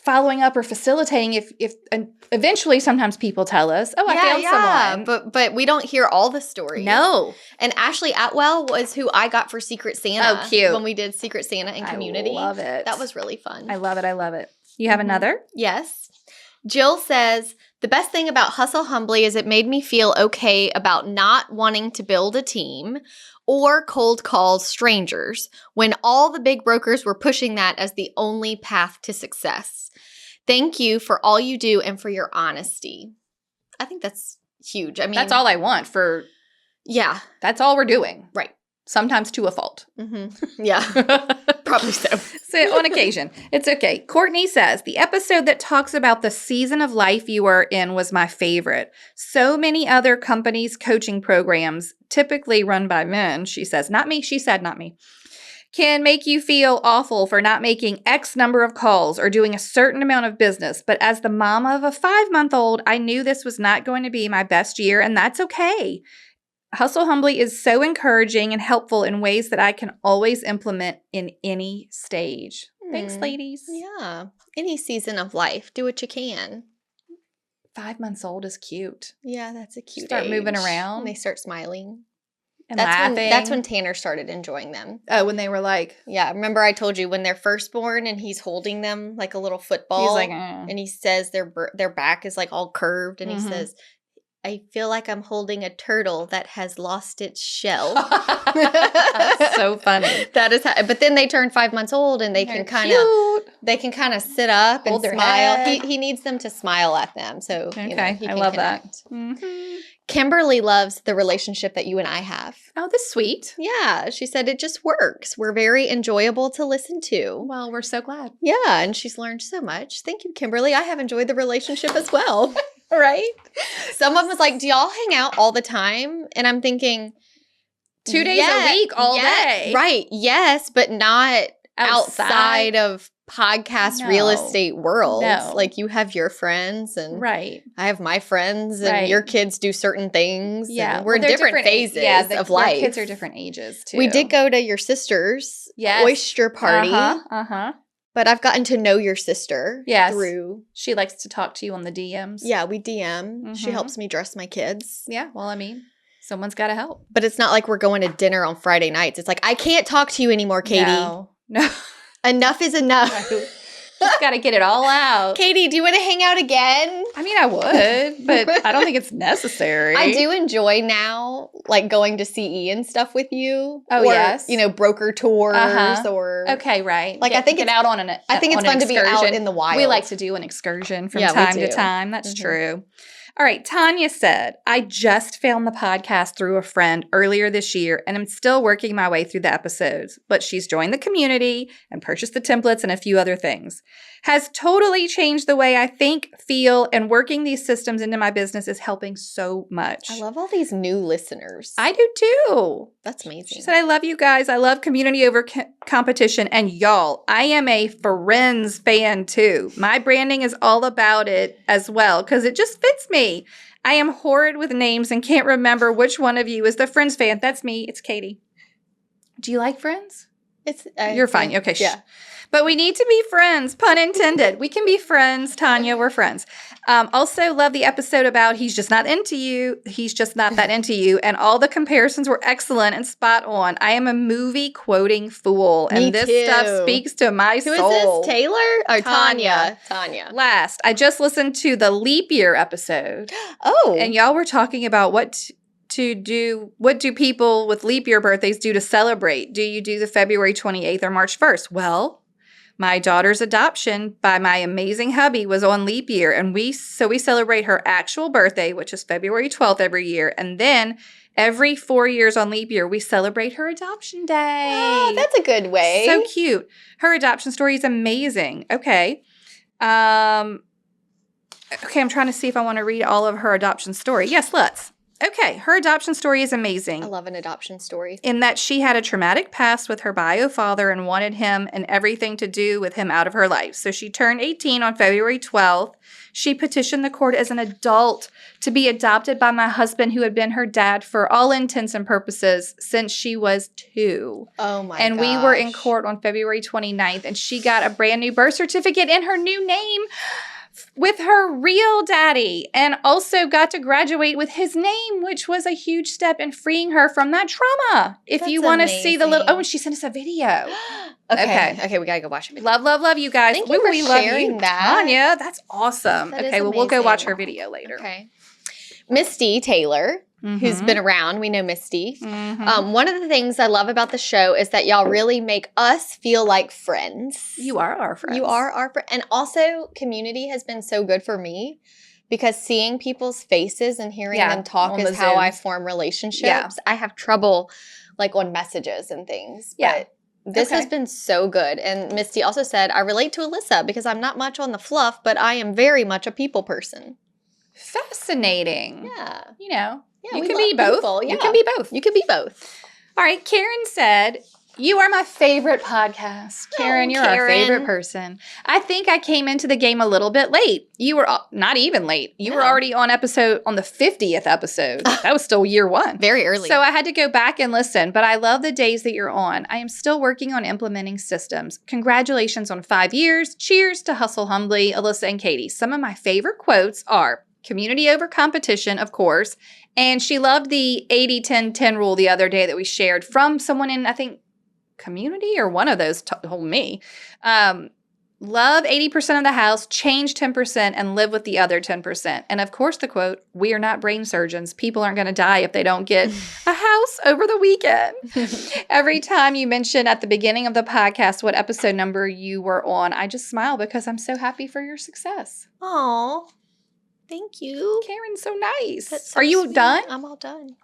following up or facilitating if eventually sometimes people tell us, I found someone. But we don't hear all the stories. No. And Ashley Atwell was who I got for Secret Santa. Oh, cute. When we did Secret Santa in community. I love it. That was really fun. I love it. You have another? Yes. Jill says, the best thing about Hustle Humbly is it made me feel okay about not wanting to build a team or cold call strangers when all the big brokers were pushing that as the only path to success. Thank you for all you do and for your honesty. I think that's huge. I mean, that's all I want for. Yeah. That's all we're doing. Right. Sometimes to a fault. Mm-hmm. Yeah. Probably so. So on occasion. It's okay. Courtney says, the episode that talks about the season of life you are in was my favorite. So many other companies' coaching programs, typically run by men, she says, not me, she said not me, can make you feel awful for not making X number of calls or doing a certain amount of business. But as the mom of a 5-month-old, I knew this was not going to be my best year, and that's okay. Hustle Humbly is so encouraging and helpful in ways that I can always implement in any stage. Thanks, ladies. Yeah. Any season of life. Do what you can. 5 months old is cute. Yeah, that's a cute Start age. moving around. And they start smiling. And laughing. That's when Tanner started enjoying them. Oh, when they were like... Yeah, remember I told you when they're first born and he's holding them like a little football. He's like... And he says their back is like all curved. And he says... I feel like I'm holding a turtle that has lost its shell. That's so funny. That is how, but then they turn 5 months old and they can kind of sit up and smile. He needs them to smile at them. So okay, I love connect. that. Mm-hmm. Kimberly loves the relationship that you and I have. Oh, that's sweet. Yeah, she said it just works. We're very enjoyable to listen to. Well, we're so glad. Yeah, and she's learned so much. Thank you, Kimberly. I have enjoyed the relationship as well. Right? Someone was like, do y'all hang out all the time? And I'm thinking 2 days a week, all day. Right. Yes, but not outside of podcast real estate world. No. Like you have your friends and I have my friends and your kids do certain things. Yeah. And we're in different phases of life. Their kids are different ages too. We did go to your sister's oyster party. But I've gotten to know your sister through... She likes to talk to you on the DMs. Yeah, we DM. Mm-hmm. She helps me dress my kids. Yeah, well, I mean, someone's got to help. But it's not like we're going to dinner on Friday nights. It's like, I can't talk to you anymore, Katie. No. Enough is enough. Just got to get it all out. Katie, do you want to hang out again? I mean, I would, but I don't think it's necessary. I do enjoy now, like going to CE and stuff with you. Oh, or, yes. Broker tours or... Okay, right. Like, I think it's out on an I think it's fun to be out in the wild. We like to do an excursion from time to time. That's true. All right, Tonya said, I just found the podcast through a friend earlier this year, and I'm still working my way through the episodes, but she's joined the community and purchased the templates and a few other things. Has totally changed the way I think, feel, and working these systems into my business is helping so much. I love all these new listeners. I do too. That's amazing. She said, I love you guys. I love community over competition. And y'all, I am a Friends fan too. My branding is all about it as well because it just fits me. I am horrid with names and can't remember which one of you is the Friends fan. That's me. It's Katie. Do you like Friends? You're fine. Okay. Yeah. But we need to be friends, pun intended. We can be friends, Tonya. We're friends. Also, love the episode about he's just not into you. He's just not that into you. And all the comparisons were excellent and spot on. I am a movie quoting fool. And this stuff speaks to my soul. Who is this, Taylor? Or Tonya? Tonya. Last, I just listened to the leap year episode. Oh. And y'all were talking about what do people with leap year birthdays do to celebrate? Do you do the February 28th or March 1st? Well, my daughter's adoption by my amazing hubby was on leap year, and we celebrate her actual birthday, which is February 12th every year, and then every 4 years on leap year, we celebrate her adoption day. Oh, that's a good way. So cute. Her adoption story is amazing. Okay. I'm trying to see if I want to read all of her adoption story. Yes, let's. Okay, her adoption story is amazing. I love an adoption story. In that she had a traumatic past with her bio father and wanted him and everything to do with him out of her life. So she turned 18 on February 12th. She petitioned the court as an adult to be adopted by my husband, who had been her dad for all intents and purposes since she was 2. Oh my gosh. And we were in court on February 29th, and she got a brand new birth certificate in her new name with her real daddy, and also got to graduate with his name, which was a huge step in freeing her from that trauma. If you want to see the little... Oh, and she sent us a video. Okay, we got to go watch it. Love you guys. Thank you for sharing that. Tonya, that's awesome. Okay, well, we'll go watch her video later. Okay. Misty Taylor, who's been around. We know Misty. One of the things I love about the show is that y'all really make us feel like friends. You are our friends. You are our friend. And also, community has been so good for me because seeing people's faces and hearing them talk is how I form relationships. I have trouble like on messages and things. Yeah. But This has been so good. And Misty also said, I relate to Alissa because I'm not much on the fluff, but I am very much a people person. Fascinating. Yeah. You know, yeah, you can be both. People. Yeah. You can be both. You can be both. All right. Karen said, you are my favorite podcast. Karen, you're our favorite person. I think I came into the game a little bit late. You were not even late. You were already on the 50th episode. That was still year 1. Very early. So I had to go back and listen, but I love the days that you're on. I am still working on implementing systems. Congratulations on 5 years. Cheers to Hustle Humbly, Alissa and Katie. Some of my favorite quotes are community over competition, of course. And she loved the 80-10-10 rule the other day that we shared from someone in, I think, community or one of those told me. Love 80% of the house, change 10%, and live with the other 10%. And of course, the quote, we are not brain surgeons. People aren't going to die if they don't get a house over the weekend. Every time you mention at the beginning of the podcast what episode number you were on, I just smile because I'm so happy for your success. Aw, thank you. Karen's so nice. That's so Are you sweet. done? I'm all done.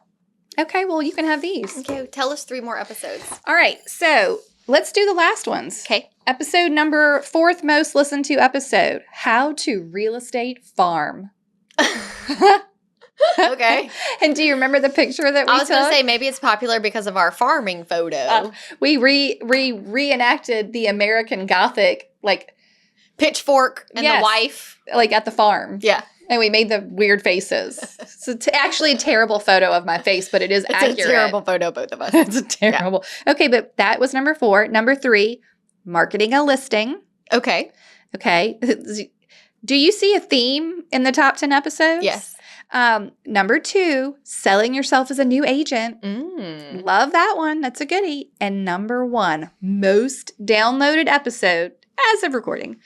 Okay, well, you can have these. Okay, tell us 3 more episodes. All right, so let's do the last ones. Okay. Episode number 4th most listened to episode, How to Real Estate Farm. Okay. And do you remember the picture that we took? I was going to say, maybe it's popular because of our farming photo. We reenacted the American Gothic, like, pitchfork and the wife. Like at the farm. Yeah. And we made the weird faces. So it's actually a terrible photo of my face, but it is accurate. It's a terrible photo, both of us. It's terrible. Yeah. Okay, but that was number 4. Number 3, marketing a listing. Okay. Do you see a theme in the top 10 episodes? Yes. Number 2, selling yourself as a new agent. Love that one. That's a goodie. And number 1, most downloaded episode as of recording,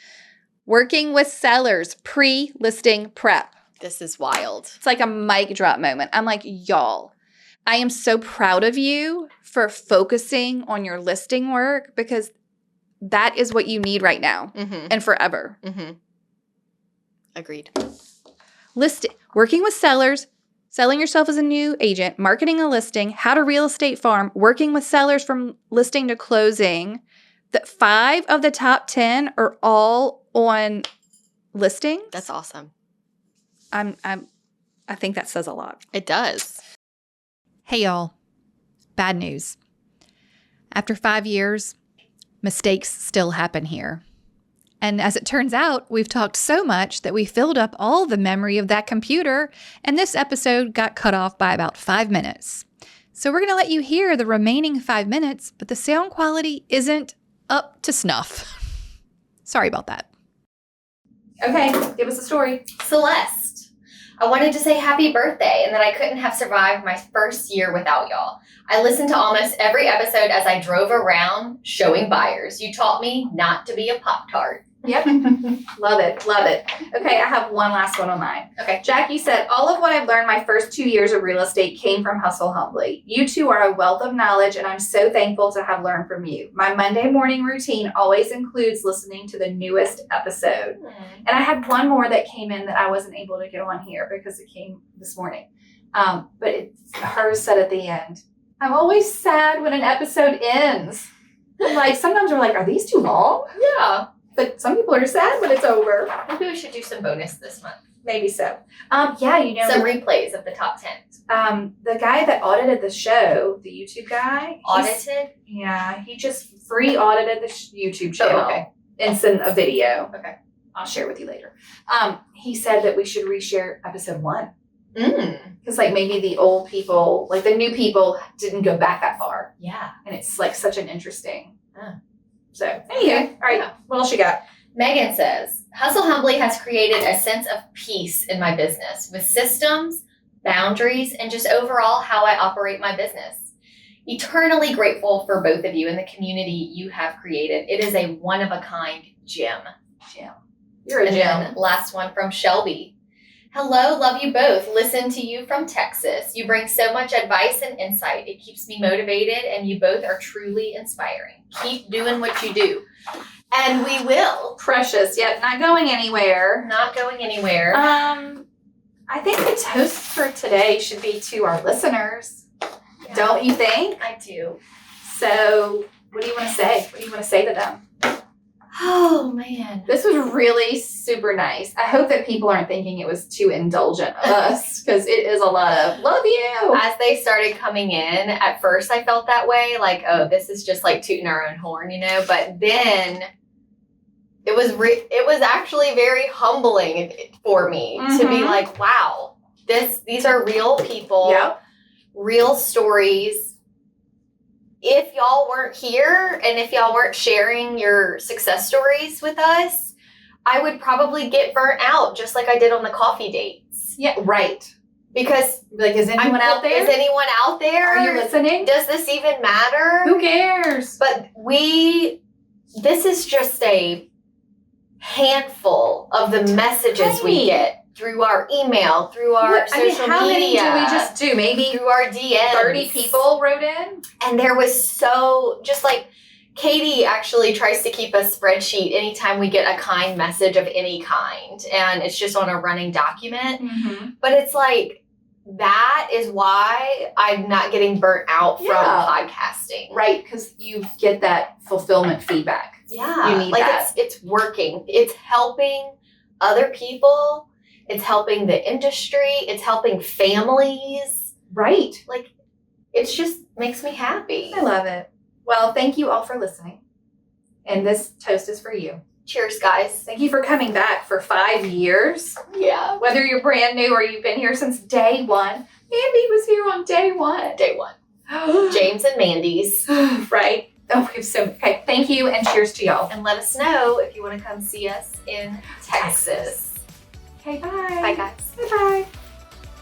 working with sellers, pre-listing prep. This is wild. It's like a mic drop moment. I'm like, y'all, I am so proud of you for focusing on your listing work because that is what you need right now and forever. Agreed. Working with sellers, selling yourself as a new agent, marketing a listing, how to real estate farm, working with sellers from listing to closing. The 5 of the top 10 are all on listings. That's awesome. I think that says a lot. It does. Hey, y'all. Bad news. After 5 years, mistakes still happen here. And as it turns out, we've talked so much that we filled up all the memory of that computer, and this episode got cut off by about 5 minutes. So we're going to let you hear the remaining 5 minutes, but the sound quality isn't up to snuff. Sorry about that. Okay, give us a story. Celeste. I wanted to say happy birthday and that I couldn't have survived my first year without y'all. I listened to almost every episode as I drove around showing buyers. You taught me not to be a Pop-Tart. Yep. Love it. Love it. Okay, I have one last one on mine. Okay. Jackie said, all of what I've learned my first 2 years of real estate came from Hustle Humbly. You two are a wealth of knowledge, and I'm so thankful to have learned from you. My Monday morning routine always includes listening to the newest episode. And I had one more that came in that I wasn't able to get on here because it came this morning. But hers said at the end, I'm always sad when an episode ends. Like, sometimes we're like, are these too long? Yeah. But some people are sad when it's over. Maybe we should do some bonus this month. Maybe so. Yeah, you know. Some replays of the top 10. The guy that audited the show, the YouTube guy. Audited? Yeah, he just free audited the YouTube channel. Oh, okay. And sent a video. Okay. I'll share with you later. He said that we should reshare episode 1. Because like maybe the old people, like the new people didn't go back that far. Yeah. And it's like such an interesting. So, anyway, all right, what else you got? Megan says, Hustle Humbly has created a sense of peace in my business with systems, boundaries, and just overall how I operate my business. Eternally grateful for both of you and the community you have created. It is a one-of-a-kind gem. You're a gem. Last one from Shelby. Hello, love you both. Listen to you from Texas. You bring so much advice and insight. It keeps me motivated, and you both are truly inspiring. Keep doing what you do. And we will. Precious. Yep, not going anywhere. Not going anywhere. I think the toast for today should be to our listeners. Yeah. Don't you think? I do. So What do you want to say? What do you want to say to them? Oh, man. This was really super nice. I hope that people aren't thinking it was too indulgent of us, because it is a lot of love you. As they started coming in, at first I felt that way, like, oh, this is just like tooting our own horn, you know? But then it was actually very humbling for me to be like, wow, these are real people, real stories. If y'all weren't here and if y'all weren't sharing your success stories with us, I would probably get burnt out just like I did on the coffee dates. Yeah, right. Because, like, is anyone out there? Is anyone out there? Are you listening? Does this even matter? Who cares? But this is just a handful of the messages we get through our email, through our social media. How many do we just do? Maybe through our DMs. 30 people wrote in? And there was just like, Katie actually tries to keep a spreadsheet anytime we get a kind message of any kind. And it's just on a running document. Mm-hmm. But it's like, that is why I'm not getting burnt out from podcasting. Right, because you get that fulfillment feedback. Yeah. You need that. It's working. It's helping other people. It's helping the industry. It's helping families. Right. Like, it's just makes me happy. I love it. Well, thank you all for listening. And this toast is for you. Cheers, guys. Thank you for coming back for 5 years. Yeah. Whether you're brand new or you've been here since day one. Mandy was here on day one. Day one. James and Mandy's. Right. Oh, okay. Thank you, and cheers to y'all. And let us know if you want to come see us in Texas. Okay, bye. Bye, guys. Bye-bye.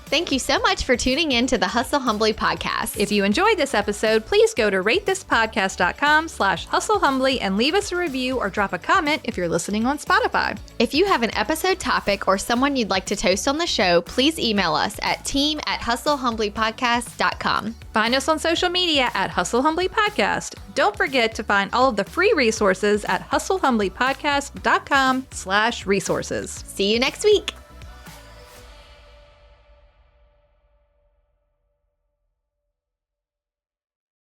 Thank you so much for tuning in to the Hustle Humbly podcast. If you enjoyed this episode, please go to ratethispodcast.com/hustlehumbly and leave us a review or drop a comment if you're listening on Spotify. If you have an episode topic or someone you'd like to toast on the show, please email us at team@hustlehumblypodcast.com. Find us on social media at Hustle Humbly Podcast. Don't forget to find all of the free resources at hustlehumblypodcast.com/resources. See you next week.